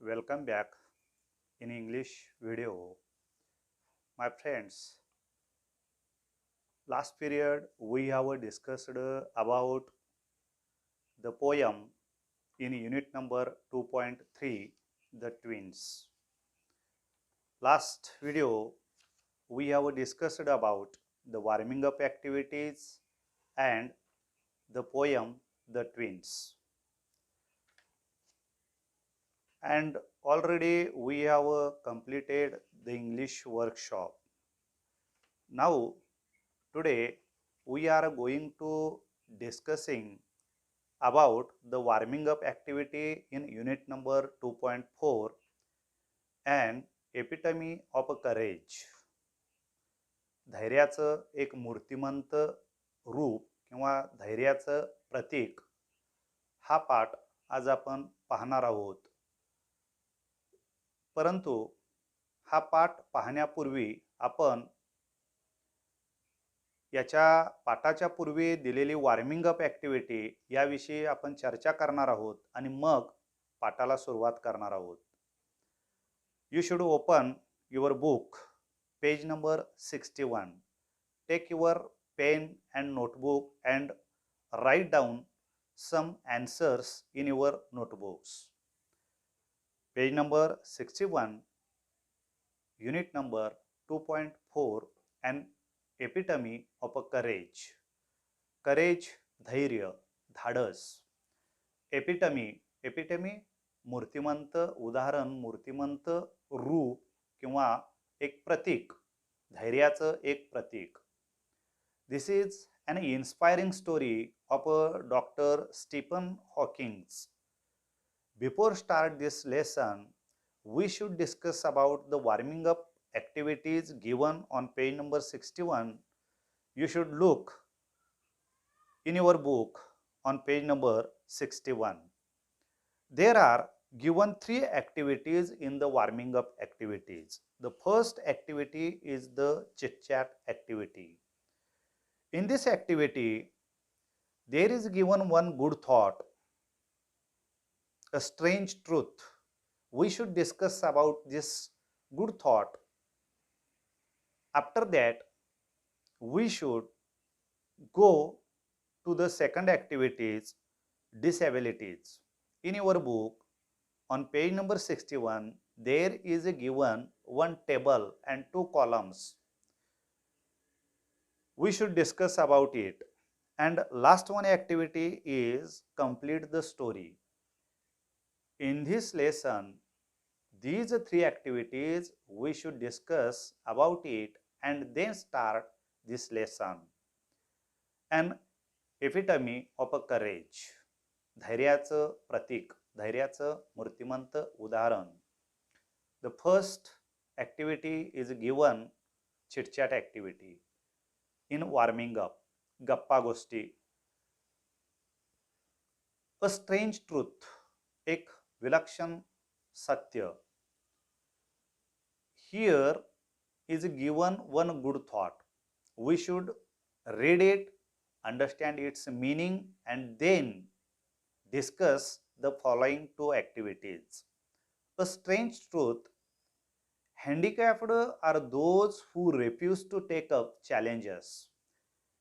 Welcome back in English video. My friends, last period we have discussed about the poem in unit number 2.3, The Twins. Last video we have discussed about the warming up activities and the poem The Twins. And already we have completed the English workshop. Now today we are going to discussing about the warming up activity in unit number 2.4 and epitome of courage. धैर्याचं एक मूर्तिमंत रूप किंवा धैर्याचं प्रतीक हा पाठ आज आपण पाहणार आहोत. परंतु हा पाठ पाहण्यापूर्वी आपण याच्या पाठाच्या पूर्वी दिलेली वॉर्मिंग अप ॲक्टिव्हिटी याविषयी आपण चर्चा करणार आहोत आणि मग पाठाला सुरुवात करणार आहोत. You should open your book page number 61. Take your pen and notebook and write down some answers in your notebooks. Page number 61, unit number 2.4 and epitome of a courage. Courage, धैर्य, धाडस. epitome मूर्तिमंत उदाहरण, मूर्तिमंत रूप किंवा एक प्रतीक, धैर्याचं एक प्रतीक. This is an inspiring story of Dr. Stephen Hawking. Before start this lesson, we should discuss about the warming up activities given on page number 61. You should look in your book on page number 61. There are given 3 activities in the warming up activities. The first activity is the chit chat activity. In this activity, there is given one good thought, a strange truth. We should discuss about this good thought. After that, we should go to the second activities, disabilities. In your book, on page number 61, there is given one table and 2 columns. We should discuss about it. And last one activity is complete the story. In this lesson, these 3 activities we should discuss about it and then start this lesson. An epitome of a courage. धैर्याचं प्रतीक, धैर्याचं मूर्तिमंत उदाहरण. The first activity is given chit chat activity. In warming up, गप्पा गोष्टी. A strange truth, एक विलक्षण सत्य. Here is given one good thought. We should read it, understand its meaning, and then discuss the following 2 activities. A strange truth, handicapped are those who refuse to take up challenges,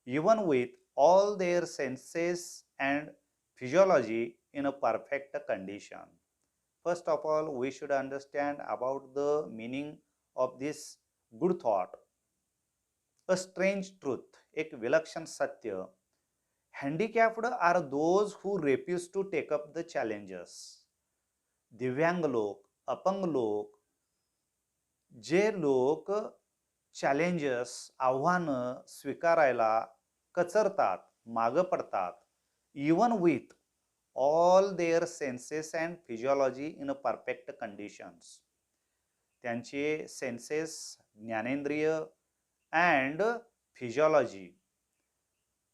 even with all their senses and physiology in a perfect condition. First of all, we should understand about the meaning of this good thought. A strange truth, एक विलक्षण सत्य. Handicapped are those who refuse to take up the challenges. दिव्यांग लोक, अपंग लोक, जे लोक challenges, आव्हानं स्वीकारायला कचरतात, मागं पडतात, even with all their senses and physiology in a perfect conditions. त्यांचे सेन्सेस, ज्ञानेंद्रिय अँड फिजिओलॉजी,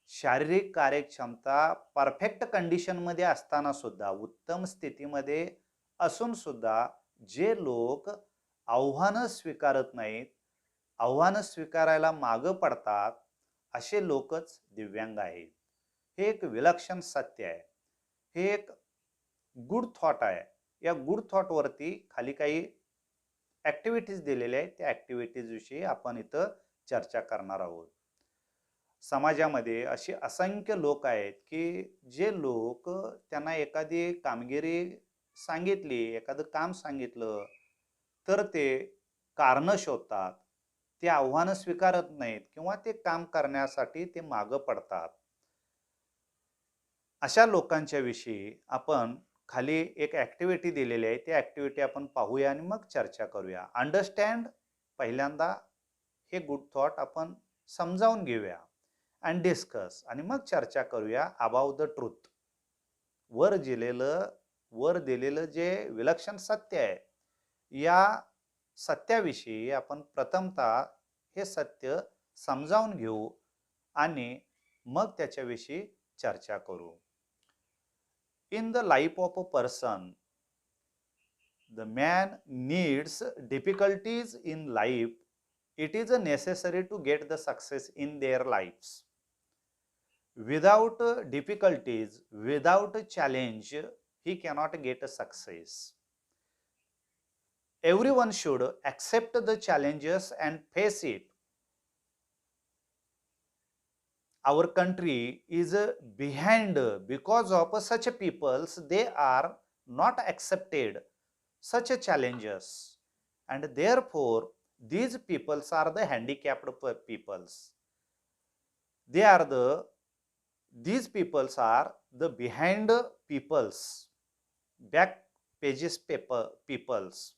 शारीरिक कार्यक्षमता परफेक्ट कंडिशनमध्ये असताना सुद्धा, उत्तम स्थितीमध्ये असून सुद्धा जे लोक आव्हानं स्वीकारत नाहीत, आव्हानं स्वीकारायला मागं पडतात, असे लोकच दिव्यांग आहेत. हे एक विलक्षण सत्य आहे. हे एक गुड थॉट आहे. या गुड थॉटवरती खाली काही ॲक्टिव्हिटीज दिलेल्या आहेत. त्या ॲक्टिव्हिटीज विषयी आपण इथं चर्चा करणार आहोत. समाजामध्ये असे असंख्य लोक आहेत की जे लोक त्यांना एखादी कामगिरी सांगितली, एखादं काम सांगितलं, तर ते कारणं शोधतात, ते आव्हानं स्वीकारत नाहीत किंवा ते काम करण्यासाठी ते मागं पडतात. अशा लोकांच्या विषयी आपण खाली एक ॲक्टिव्हिटी दिलेली आहे. ती ॲक्टिव्हिटी आपण पाहूया आणि मग चर्चा करूया. अंडरस्टँड, पहिल्यांदा हे गुड थॉट आपण समजावून घेऊया अँड डिस्कस, आणि मग चर्चा करूया अबाउट द ट्रूथ. वर दिलेलं वर दिलेलं जे विलक्षण सत्य आहे, या सत्याविषयी आपण प्रथमतः हे सत्य समजावून घेऊ आणि मग त्याच्याविषयी चर्चा करू. In the life of a person, the man needs difficulties in life. It is necessary to get the success in their lives. Without difficulties, without challenge, he cannot get a success. Everyone should accept the challenges and face it. Our country is behind because of such peoples. They are not accepted such challenges, and therefore these peoples are the handicapped peoples. They are these peoples are the behind peoples, back pages peoples.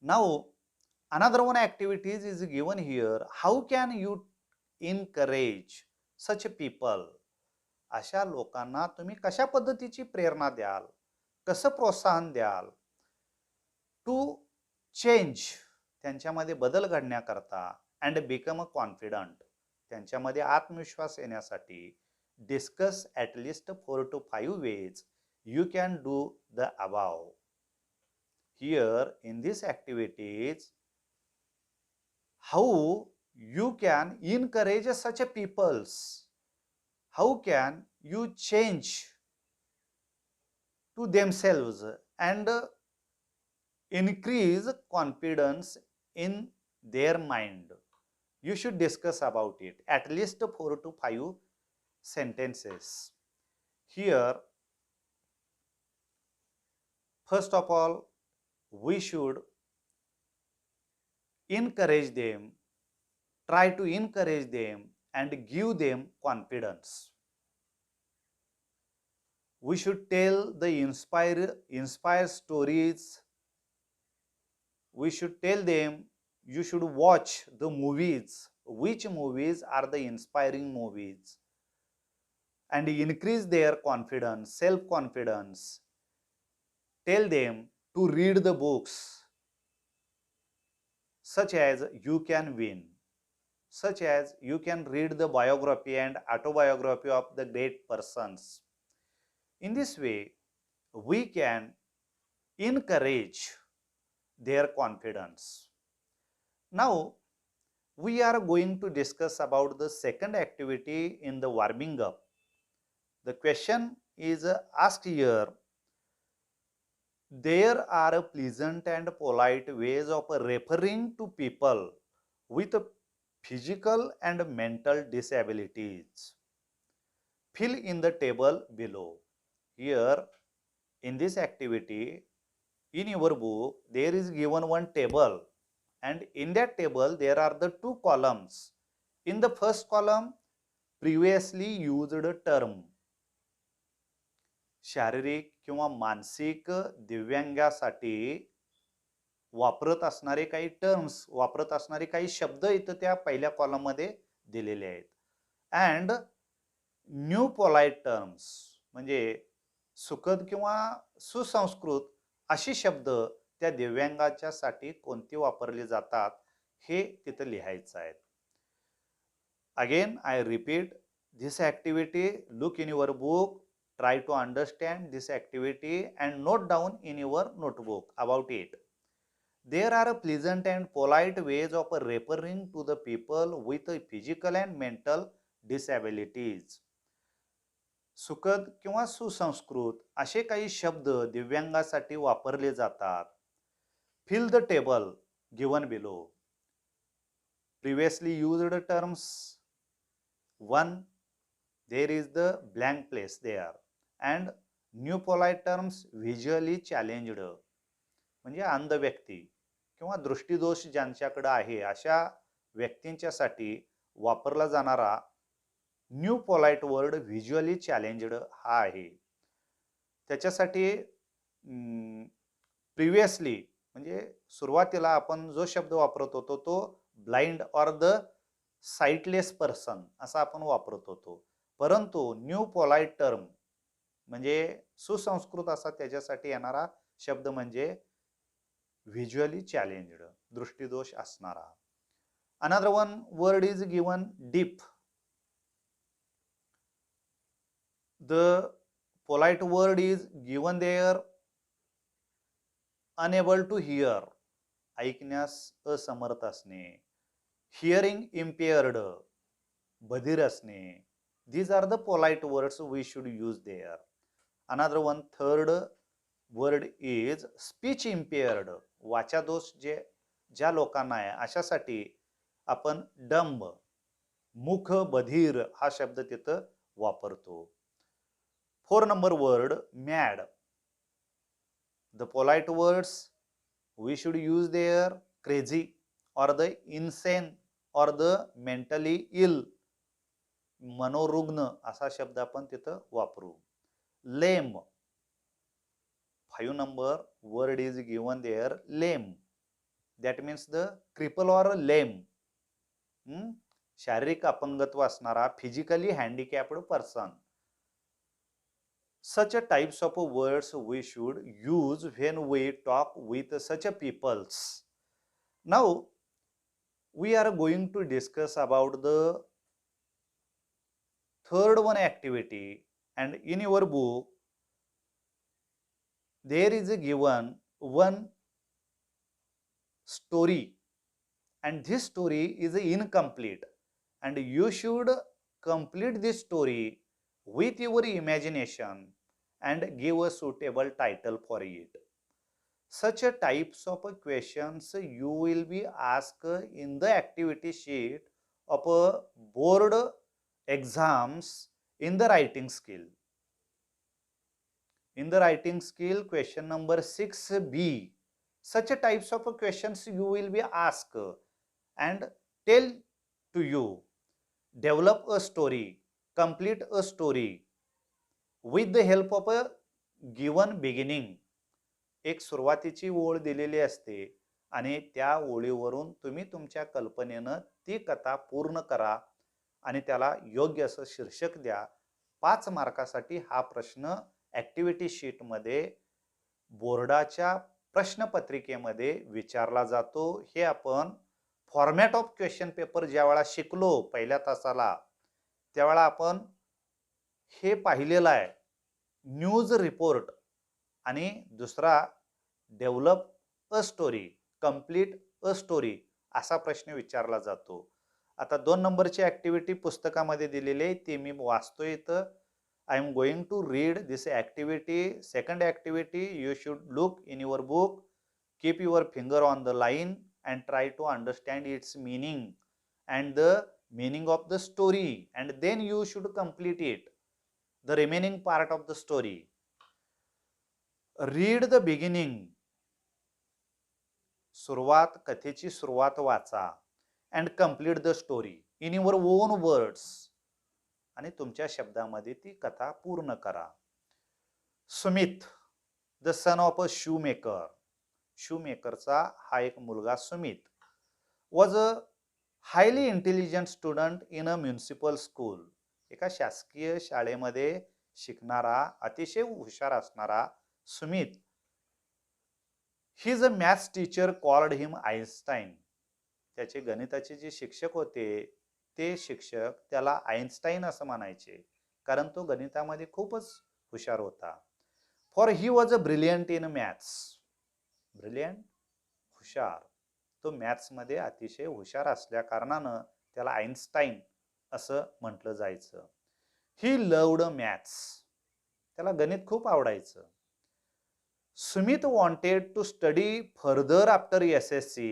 Now another one activities is given here. How can you encourage such people? अशा लोकांना तुम्ही कशा पद्धतीची प्रेरणा द्याल, कसं प्रोत्साहन द्याल to change, त्यांच्यामध्ये बदल घडण्याकरता, अँड बिकम अ कॉन्फिडंट, त्यांच्यामध्ये आत्मविश्वास येण्यासाठी. Discuss at least 4 to 5 ways you can do the above. Here in this activities, how you can encourage such peoples, how can you change to themselves and increase confidence in their mind. You should discuss about it, at least 4 to 5 sentences. Here, first of all, we should encourage them, try to encourage them and give them confidence. We should tell the inspire stories. We should tell them you should watch the movies, which movies are the inspiring movies, and increase their confidence, self confidence. Tell them to read the books such as You Can Win, such as you can read the biography and autobiography of the great persons. In this way, we can encourage their confidence. Now, we are going to discuss about the second activity in the warming up. The question is asked here. There are pleasant and polite ways of referring to people with physical and mental disabilities. Fill in the table below. Here in this activity, in your book, there is given one table, and in that table there are the two columns. In the first column, previously used term, शारीरिक किंवा मानसिक दिव्यांगासाठी वापरत असणारे काही terms, वापरत असणारे काही शब्द इथं त्या पहिल्या कॉलममध्ये दिलेले आहेत. अँड न्यू पोलाइट टर्म्स, म्हणजे सुखद किंवा सुसंस्कृत अशी शब्द त्या दिव्यांगाच्यासाठी कोणती वापरली जातात हे तिथं लिहायचं आहे. Again I repeat this activity. Look in your book, try to understand this activity and note down in your notebook about it. There are pleasant and polite ways of referring to the people with physical and mental disabilities. सुखद किंवा सुसंस्कृत असे काही शब्द दिव्यांगासाठी वापरले जातात. Fill the table given below. Previously used terms 1, there is the blank place there, and new polite terms visually challenged, म्हणजे अंध व्यक्ती किंवा दृष्टिदोष ज्यांच्याकडे आहे अशा व्यक्तींच्यासाठी वापरला जाणारा new polite word visually challenged हा आहे. त्याच्यासाठी प्रिव्हियसली म्हणजे सुरुवातीला आपण जो शब्द वापरत होतो तो ब्लाइंड ऑर द साइटलेस पर्सन असा आपण वापरत होतो. परंतु न्यू पोलाइट टर्म म्हणजे सुसंस्कृत असा त्याच्यासाठी येणारा शब्द म्हणजे व्हिज्युअली चॅलेंज्ड, दृष्टिदोष असणारा. Another one word is given deep. The polite word is given there unable to hear, ऐकण्यास असमर्थ असणे. हिअरिंग इम्पेअर्ड, बधिर असणे. These are the polite words we should use there. Another one, third word is speech impaired. वाचादोष ज्या लोकांना आहे अशासाठी आपण डंब, मुख बधीर हा शब्द तिथं वापरतो. 4 number word, mad. The polite words we should use there crazy or the insane or the mentally ill, मनोरुग्ण असा शब्द आपण तिथं वापरू. Lame. 5 number word is given there lame. That means the cripple or lame. शारीरिक अपंगत्व असणारा, physically handicapped person. Such a types of words we should use when we talk with such a peoples. Now we are going to discuss about the third one activity, and in your book there is a given one story, and this story is incomplete, and you should complete this story with your imagination and give a suitable title for it. Such a types of questions you will be asked in the activity sheet of board exams in the writing skill. In the writing skill, question number 6B, such a types of questions you will be asked and tell to you, develop a story, complete a story with the help of a given beginning. एक सुरुवातीची ओळ दिलेली असते आणि त्या ओळीवरून तुम्ही तुमच्या कल्पनेनं ती कथा पूर्ण करा आणि त्याला योग्य असं शीर्षक द्या. 5 मार्कासाठी हा प्रश्न ऍक्टिव्हिटी शीट मध्ये बोर्डाच्या प्रश्नपत्रिकेमध्ये विचारला जातो. हे आपण फॉर्मॅट ऑफ क्वेश्चन पेपर ज्यावेळा शिकलो पहिल्या तासाला त्यावेळा आपण हे पाहिलेलं आहे. न्यूज रिपोर्ट आणि दुसरा develop a story, complete a story असा प्रश्न विचारला जातो. आता 2 नंबरची ऍक्टिव्हिटी पुस्तकामध्ये दिलेली आहे ती मी वाचतोय इथं. I am going to read this activity. Second activity, you should look in your book, keep your finger on the line and try to understand its meaning and the meaning of the story, and then you should complete it, the remaining part of the story. Read the beginning, सुरुवात, कथेची सुरुवात वाचा, and complete the story in your own words, आणि तुमच्या शब्दामध्ये ती कथा पूर्ण करा. Sumit, the son of a shoemaker, शूमेकरचा हा एक मुलगा Sumit, was a highly intelligent student in a municipal school, एका शासकीय शाळेमध्ये शिकणारा अतिशय हुशार असणारा सुमित. हिज अ मॅथ्स टीचर कॉल्ड हिम आइन्स्टाईन, त्याचे गणिताचे जे शिक्षक होते ते शिक्षक त्याला आइन्स्टाईन असं म्हणायचे कारण तो गणितामध्ये खूपच हुशार होता. For he was a brilliant in maths, brilliant हुशार, तो मॅथ्स मध्ये अतिशय हुशार असल्या कारणानं त्याला आइन्स्टाईन असं म्हटलं जायचं. He loved maths. त्याला गणित खूप आवडायचं. Sumit wanted to study further after SSC.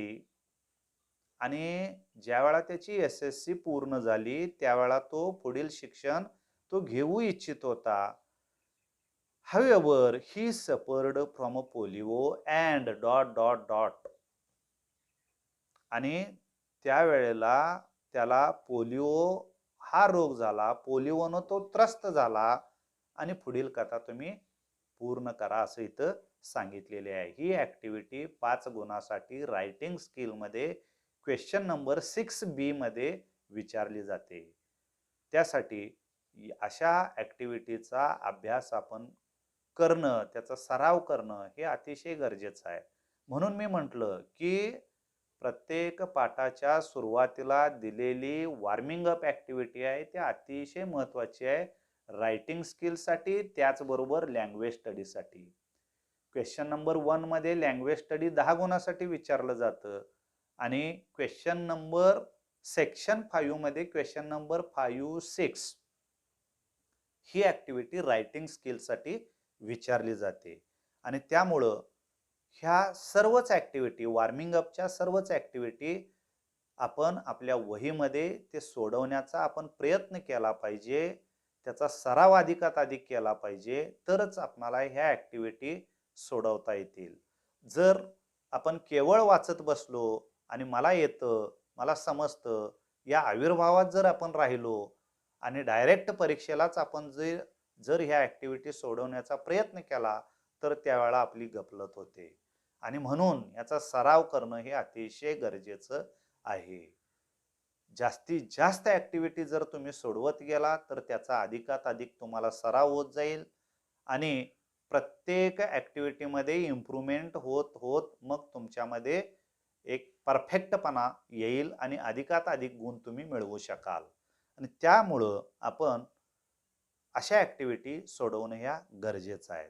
आणि ज्यावेळा त्याची SSC पूर्ण झाली त्यावेळा तो पुढील शिक्षण तो घेऊ इच्छित होता. However, he suffered from polio and ... आणि त्यावेळेला त्याला पोलिओ हा रोग झाला, पोलिओनं तो त्रस्त झाला आणि पुढील कथा तुम्ही पूर्ण करा असं इथं सांगितलेले आहे. ही ऍक्टिव्हिटी 5 गुणासाठी रायटिंग स्किल मध्ये क्वेश्चन नंबर 6B मध्ये विचारली जाते. त्यासाठी अशा ऍक्टिव्हिटीचा अभ्यास आपण करणं, त्याचा सराव करणं हे अतिशय गरजेचं आहे. म्हणून मी म्हटलं की प्रत्येक पाठाच्या सुरुवातीला दिलेली वॉर्मिंग अप ऍक्टिव्हिटी आहे ती अतिशय महत्त्वाची आहे रायटिंग स्किलसाठी, त्याचबरोबर लँग्वेज स्टडीसाठी. क्वेश्चन नंबर 1 मध्ये लँग्वेज स्टडी 10 गुणासाठी विचारलं जातं आणि क्वेश्चन नंबर सेक्शन 5 मध्ये क्वेश्चन नंबर 5-6 ही ऍक्टिव्हिटी रायटिंग स्किलसाठी विचारली जाते. आणि त्यामुळं ह्या सर्वच ऍक्टिव्हिटी, वॉर्मिंग अपच्या सर्वच ऍक्टिव्हिटी आपण आपल्या वहीमध्ये ते सोडवण्याचा आपण प्रयत्न केला पाहिजे, त्याचा सराव अधिकात अधिक केला पाहिजे, तरच आपल्याला ह्या ऍक्टिव्हिटी सोडवता येतील. जर आपण केवळ वाचत बसलो आणि मला येतं, मला समजतं या आविर्भावात जर आपण राहिलो आणि डायरेक्ट परीक्षेलाच आपण जर ह्या ऍक्टिव्हिटी सोडवण्याचा प्रयत्न केला तर त्यावेळेला आपली गफलत होते. आणि म्हणून याचा सराव करणं हे अतिशय गरजेचं आहे. जास्तीत जास्त ऍक्टिव्हिटी जर तुम्ही सोडवत गेला तर त्याचा अधिकात अधिक तुम्हाला सराव होत जाईल आणि प्रत्येक ऍक्टिव्हिटीमध्ये इम्प्रूव्हमेंट होत होत मग तुमच्यामध्ये एक परफेक्टपणा येईल आणि अधिकात अधिक गुण तुम्ही मिळवू शकाल. आणि त्यामुळं आपण अशा ऍक्टिव्हिटी सोडवणं ह्या गरजेचं आहे.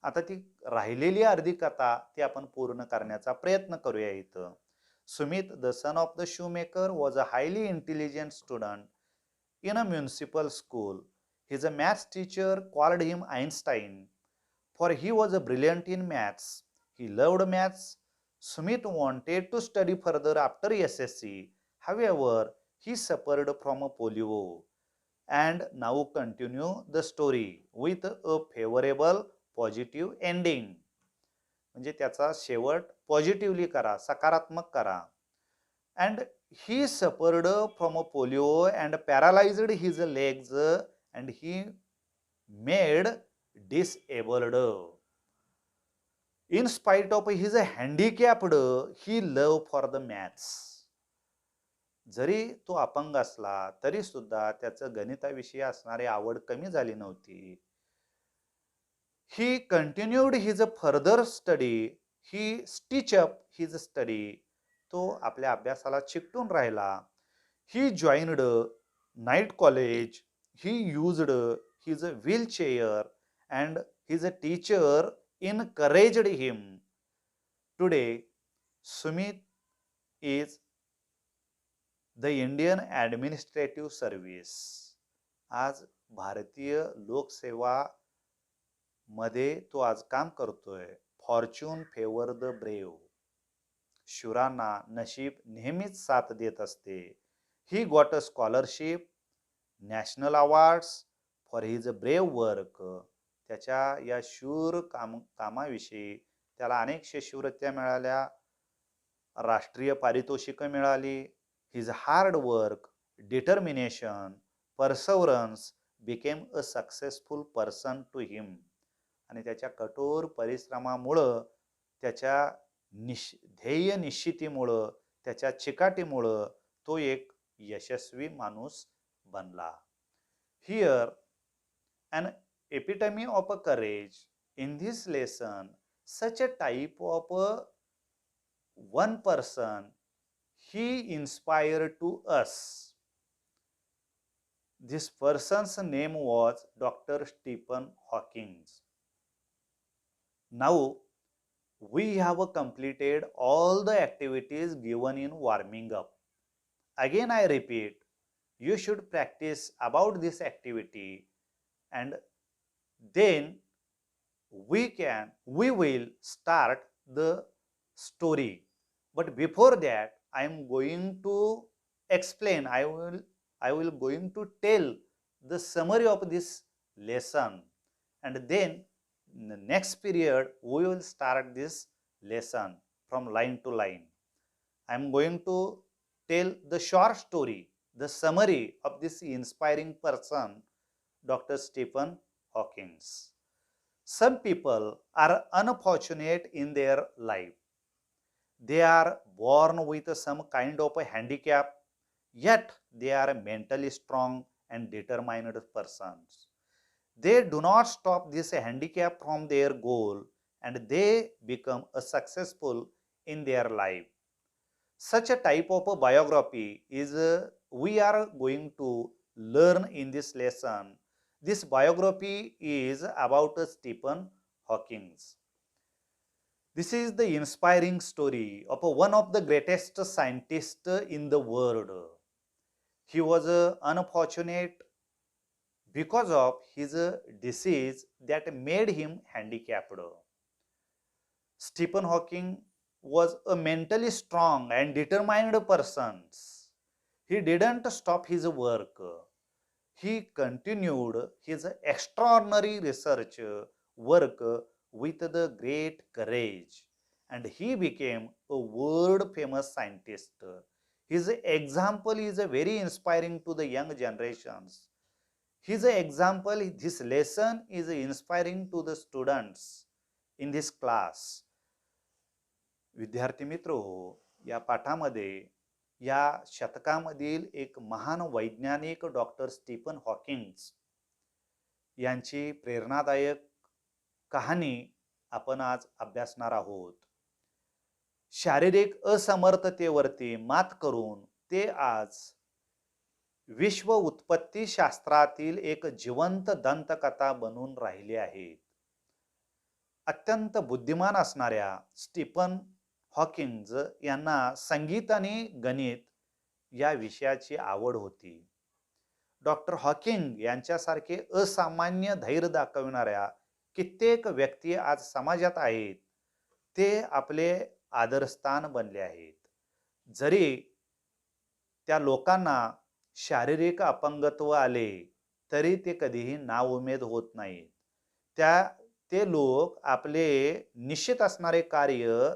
आता ती राहिलेली अर्धी कथा ती आपण पूर्ण करण्याचा प्रयत्न करूया इथं. Sumit, the son of the shoemaker, was a highly intelligent student in a municipal school. His maths teacher called him Einstein, for he was brilliant in maths. He loved maths. Sumit wanted to study further after SSC. However, he suffered from polio. And now continue the story with a favorable positive ending. म्हणजे त्याचा शेवट positively करा, सकारात्मक करा. And he suffered from a polio and paralysed his legs and he made disabled. In spite of his handicapped he love for the maths. जरी तो अपंग असला तरी सुद्धा त्याचं गणिताविषयी असणारी आवड कमी झाली नव्हती. He continued his further study. He stitched up his study. तो आपल्या अभ्यासाला चिकटून राहिला. He joined night college. He used his wheelchair and his teacher encouraged him. Today, Sumit is the Indian Administrative Service. आज भारतीय लोकसेवा मध्ये तो आज काम करतोय. Fortune favour the brave. शूरांना नशीब नेहमीच साथ देत असते. He got a scholarship, national awards for his brave work. त्याच्या या शूर कामाविषयी त्याला अनेक शिष्यवृत्त्या मिळाल्या, राष्ट्रीय पारितोषिकं मिळाली. His hard work, determination, perseverance became a successful person to him. आणि त्याच्या कठोर परिश्रमामुळं, त्याच्या ध्येय निश्चितीमुळं, त्याच्या चिकाटीमुळं तो एक यशस्वी माणूस बनला. Here an epitome of a courage. In this lesson, such a type of one person he inspired to us. This person's name was Dr. Stephen Hawking. Now we have completed all the activities given in warming up. Again I repeat, you should practice about this activity and then we will start the story. But before that, I am going to explain, I will going to tell the summary of this lesson, and then in the next period we will start this lesson from line to line. I am going to tell the short story, the summary of this inspiring person, Dr. Stephen Hawking. Some people are unfortunate in their life. They are born with some kind of a handicap, yet they are mentally strong and determined persons. They do not stop this handicap from their goal, and they become a successful in their life. Such a type of a biography is we are going to learn in this lesson. This biography is about Stephen Hawking. This is the inspiring story of one of the greatest scientists in the world. He was unfortunate because of his disease that made him handicapped. Stephen Hawking was a mentally strong and determined person. He didn't stop his work. He continued his extraordinary research work with the great courage, and he became a world famous scientist. His example is very inspiring to the young generations. His example, this lesson is inspiring to the students in this class. विद्यार्थी मित्र हो, या पाठामध्ये या शतकामधील एक महान वैज्ञानिक doctor Stephen Hawking यांची प्रेरणादायक कहाणी आपण आज अभ्यासणार आहोत. शारीरिक असमर्थतेवरती मात करून ते आज विश्व उत्पत्ती शास्त्रातील एक जिवंत दंतकथा बनून राहिले आहेत. अत्यंत बुद्धिमान असणाऱ्या स्टीफन हॉकिंग यांना संगीत आणि गणित या विषयाची आवड होती. डॉक्टर हॉकिंग यांच्यासारखे असामान्य धैर्य दाखविणाऱ्या कित्येक व्यक्ती आज समाजात आहेत. ते आपले आदरस्थान बनले आहेत. जरी त्या लोकांना शारीरिक अपंगत्व आले तरी ते कधीही नाउमेद होत नाहीत. ते लोक आपले निश्चित असणारे कार्य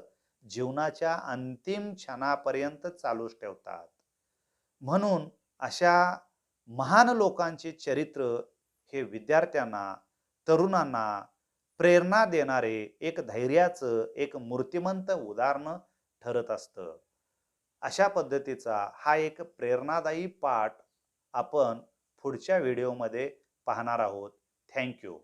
जीवनाच्या अंतिम क्षणापर्यंत चालूच ठेवतात. म्हणून अशा महान लोकांचे चरित्र हे विद्यार्थ्यांना, तरुणांना प्रेरणा देणारे एक धैर्याचं एक मूर्तिमंत उदाहरण ठरत असतं. अशा पद्धतीचा हा एक प्रेरणादायी पाठ आपण पुढच्या व्हिडिओमध्ये पाहणार आहोत. Thank you.